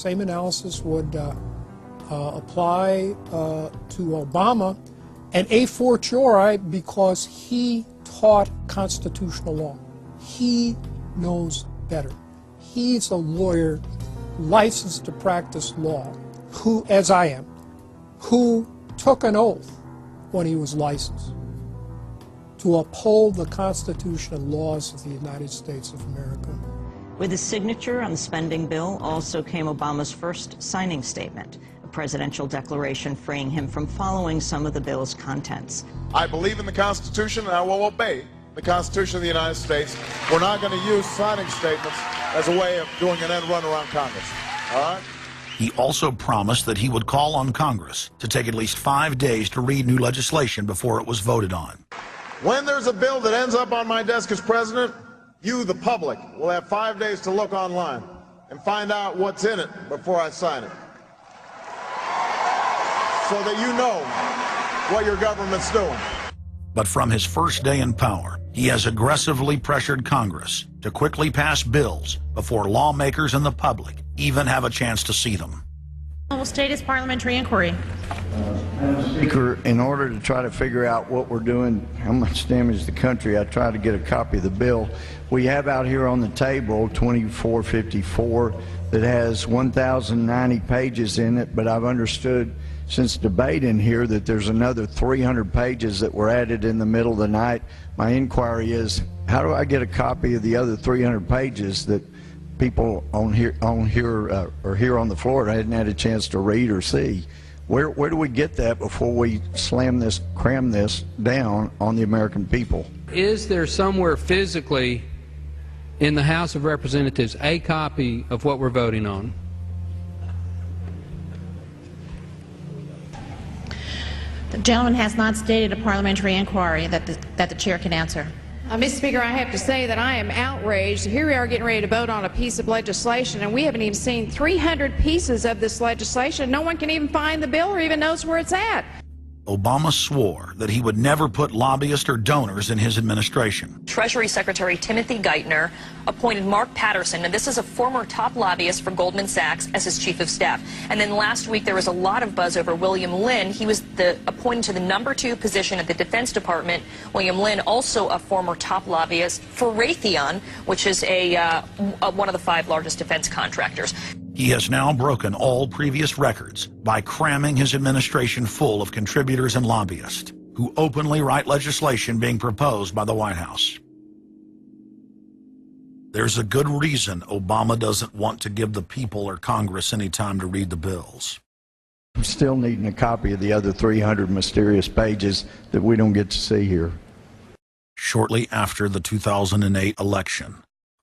same analysis would apply to Obama, and a fortiori because he taught constitutional law. He knows better. He's a lawyer licensed to practice law, who, as I am, who took an oath when he was licensed to uphold the Constitution and laws of the United States of America. With his signature on the spending bill also came Obama's first signing statement, a presidential declaration freeing him from following some of the bill's contents. I believe in the Constitution and I will obey the Constitution of the United States. We're not going to use signing statements as a way of doing an end run around Congress. All right? He also promised that he would call on Congress to take at least 5 days to read new legislation before it was voted on. When there's a bill that ends up on my desk as president, you, the public, will have 5 days to look online and find out what's in it before I sign it, so that you know what your government's doing. But from his first day in power, he has aggressively pressured Congress to quickly pass bills before lawmakers and the public even have a chance to see them. Will state his parliamentary inquiry. Speaker, in order to try to figure out what we're doing, how much damage to the country, I tried to get a copy of the bill. We have out here on the table 2454 that has 1,090 pages in it, but I've understood since debate in here that there's another 300 pages that were added in the middle of the night. My inquiry is, how do I get a copy of the other 300 pages that people on here or here on the floor hadn't had a chance to read or see? Where do we get that before we cram this down on the American people? Is there somewhere physically in the House of Representatives a copy of what we're voting on? The gentleman has not stated a parliamentary inquiry that the chair can answer. Mr. Speaker, I have to say that I am outraged. Here we are getting ready to vote on a piece of legislation, and we haven't even seen 300 pieces of this legislation. No one can even find the bill or even knows where it's at. Obama swore that he would never put lobbyists or donors in his administration. Treasury Secretary Timothy Geithner appointed Mark Patterson, and this is a former top lobbyist for Goldman Sachs, as his chief of staff. And then last week there was a lot of buzz over William Lynn. He was appointed to the #2 position at the Defense Department. William Lynn, also a former top lobbyist for Raytheon, which is one of the 5 largest defense contractors. He has now broken all previous records by cramming his administration full of contributors and lobbyists who openly write legislation being proposed by the White House. There's a good reason Obama doesn't want to give the people or Congress any time to read the bills. I'm still needing a copy of the other 300 mysterious pages that we don't get to see here. Shortly after the 2008 election,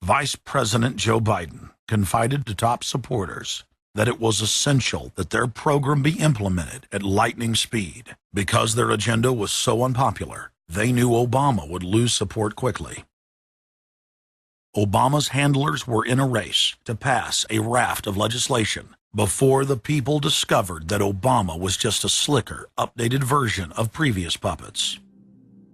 Vice President Joe Biden confided to top supporters that it was essential that their program be implemented at lightning speed. Because their agenda was so unpopular, they knew Obama would lose support quickly. Obama's handlers were in a race to pass a raft of legislation before the people discovered that Obama was just a slicker, updated version of previous puppets.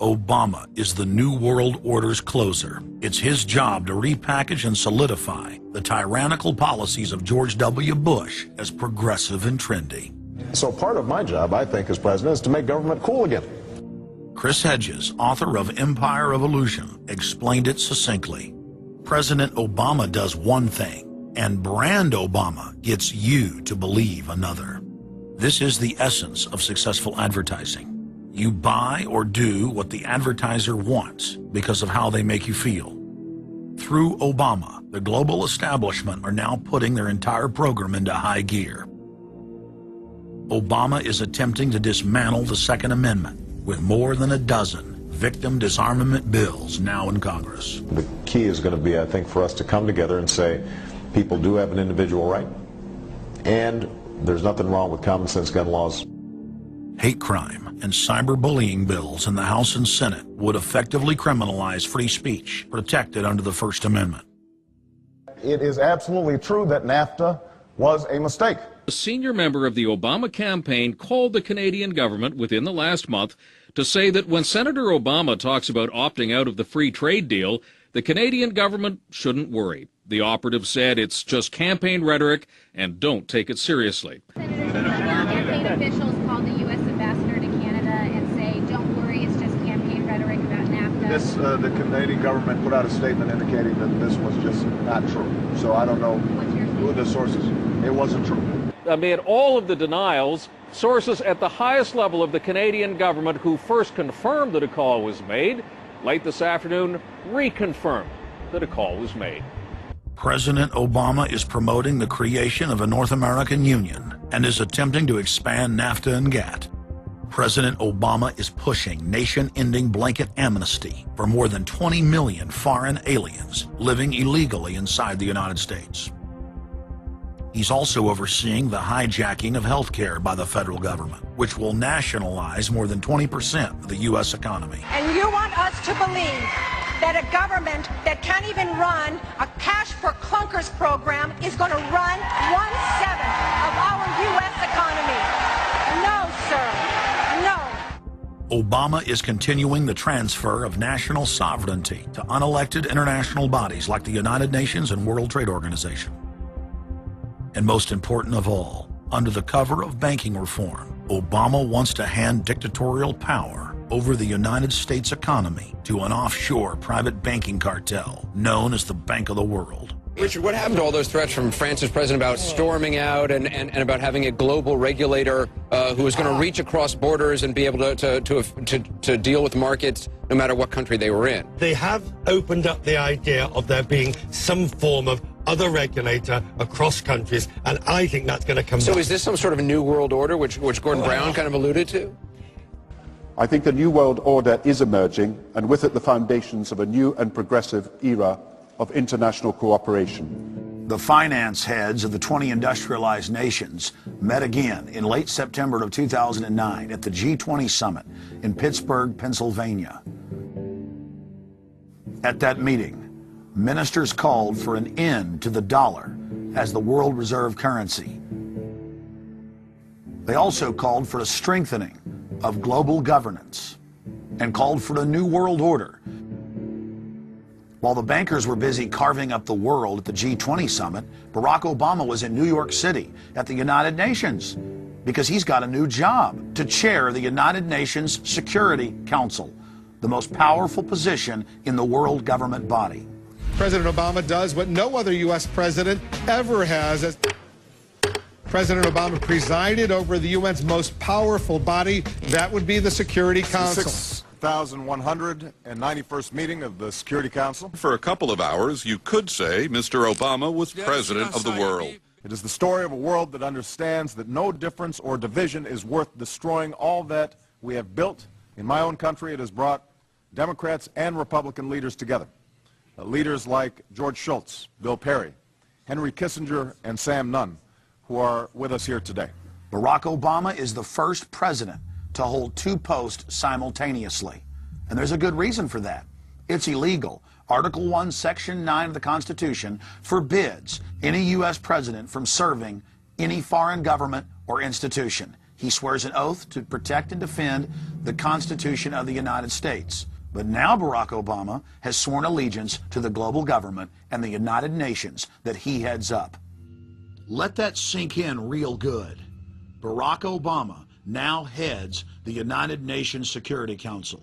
Obama is the New World Order's closer. It's his job to repackage and solidify the tyrannical policies of George W. Bush as progressive and trendy. So part of my job, I think, as president, is to make government cool again. Chris Hedges, author of Empire of Illusion, explained it succinctly. President Obama does one thing, and Brand Obama gets you to believe another. This is the essence of successful advertising. You buy or do what the advertiser wants because of how they make you feel. Through Obama, the global establishment are now putting their entire program into high gear. Obama is attempting to dismantle the Second Amendment with more than a dozen victim disarmament bills now in Congress. The key is going to be, I think, for us to come together and say people do have an individual right, and there's nothing wrong with common sense gun laws. Hate crime and cyberbullying bills in the House and Senate would effectively criminalize free speech protected under the First Amendment. It is absolutely true that NAFTA was a mistake. A senior member of the Obama campaign called the Canadian government within the last month to say that when Senator Obama talks about opting out of the free trade deal, the Canadian government shouldn't worry. The operative said it's just campaign rhetoric and don't take it seriously. Campaign officials called the U.S. ambassador to Canada and say, don't worry, it's just campaign rhetoric about NAFTA. The Canadian government put out a statement indicating that this was just not true. So I don't know who the sources. It wasn't true. Amid all of the denials, sources at the highest level of the Canadian government who first confirmed that a call was made, late this afternoon reconfirmed that a call was made. President Obama is promoting the creation of a North American Union and is attempting to expand NAFTA and GATT. President Obama is pushing nation-ending blanket amnesty for more than 20 million foreign aliens living illegally inside the United States. He's also overseeing the hijacking of health care by the federal government, which will nationalize more than 20% of the U.S. economy. And you want us to believe that a government that can't even run a cash for clunkers program is going to run 1/7 of our U.S. economy. No, sir. No. Obama is continuing the transfer of national sovereignty to unelected international bodies like the United Nations and World Trade Organization. And most important of all, under the cover of banking reform, Obama wants to hand dictatorial power over the United States economy to an offshore private banking cartel known as the Bank of the World. Richard, what happened to all those threats from France's president about storming out and about having a global regulator who is going to reach across borders and be able to deal with markets no matter what country they were in? They have opened up the idea of there being some form of other regulator across countries, and I think that's going to come So back. is this some sort of a new world order, which Gordon Brown kind of alluded to? I think a new world order is emerging, and with it the foundations of a new and progressive era of international cooperation. The finance heads of the 20 industrialized nations met again in late September of 2009 at the G20 summit in Pittsburgh, Pennsylvania. At that meeting, ministers called for an end to the dollar as the world reserve currency. They also called for a strengthening of global governance and called for a new world order. While the bankers were busy carving up the world at the G20 summit, Barack Obama was in New York City at the United Nations because he's got a new job to chair the United Nations Security Council, the most powerful position in the world government body. President Obama does what no other U.S. president ever has. As President Obama presided over the UN's most powerful body, that would be the Security Council. 6,191st meeting of the Security Council. For a couple of hours, you could say Mr. Obama was president of the world. It is the story of a world that understands that no difference or division is worth destroying all that we have built. In my own country, it has brought Democrats and Republican leaders together. Leaders like George Shultz, Bill Perry, Henry Kissinger, and Sam Nunn, who are with us here today. Barack Obama is the first president to hold two posts simultaneously. And there's a good reason for that. It's illegal. Article 1, Section 9 of the Constitution forbids any U.S. president from serving any foreign government or institution. He swears an oath to protect and defend the Constitution of the United States. But now Barack Obama has sworn allegiance to the global government and the United Nations that he heads up. Let that sink in real good. Barack Obama now heads the United Nations Security Council.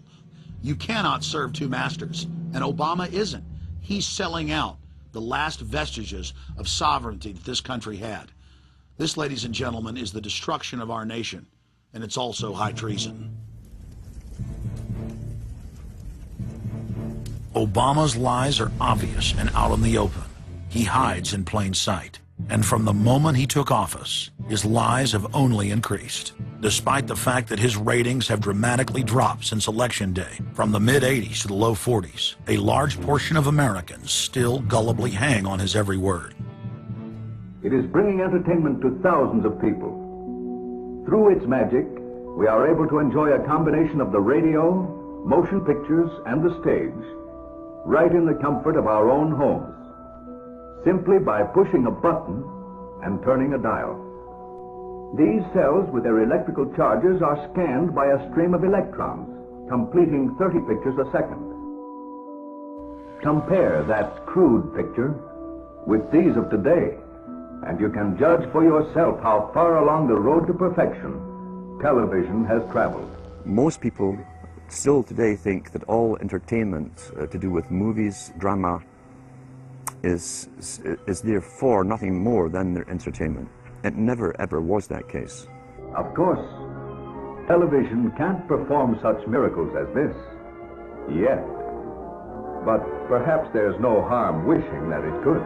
You cannot serve two masters, and Obama isn't. He's selling out the last vestiges of sovereignty that this country had. This, ladies and gentlemen, is the destruction of our nation, and it's also high treason. Obama's lies are obvious and out in the open. He hides in plain sight. And from the moment he took office, his lies have only increased, despite the fact that his ratings have dramatically dropped since Election Day, from the mid-80s to the low 40s. A large portion of Americans still gullibly hang on his every word. It is bringing entertainment to thousands of people. Through its magic, we are able to enjoy a combination of the radio, motion pictures, and the stage, right in the comfort of our own homes, simply by pushing a button and turning a dial. These cells with their electrical charges are scanned by a stream of electrons, completing 30 pictures a second. Compare that crude picture with these of today, and you can judge for yourself how far along the road to perfection television has traveled. Most people still today think that all entertainment to do with movies, drama, is therefore nothing more than their entertainment. It never ever was that case. Of course, television can't perform such miracles as this, yet. But perhaps there's no harm wishing that it could.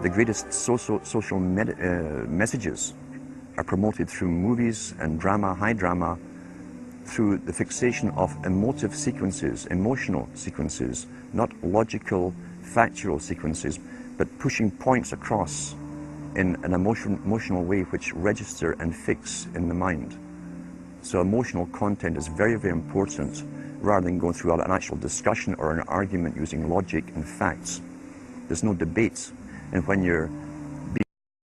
The greatest social messages are promoted through movies and drama, high drama, through the fixation of emotive sequences, emotional sequences, not logical, factual sequences, but pushing points across in an emotional way which register and fix in the mind. So emotional content is very, very important, rather than going through an actual discussion or an argument using logic and facts. There's no debate. And when you're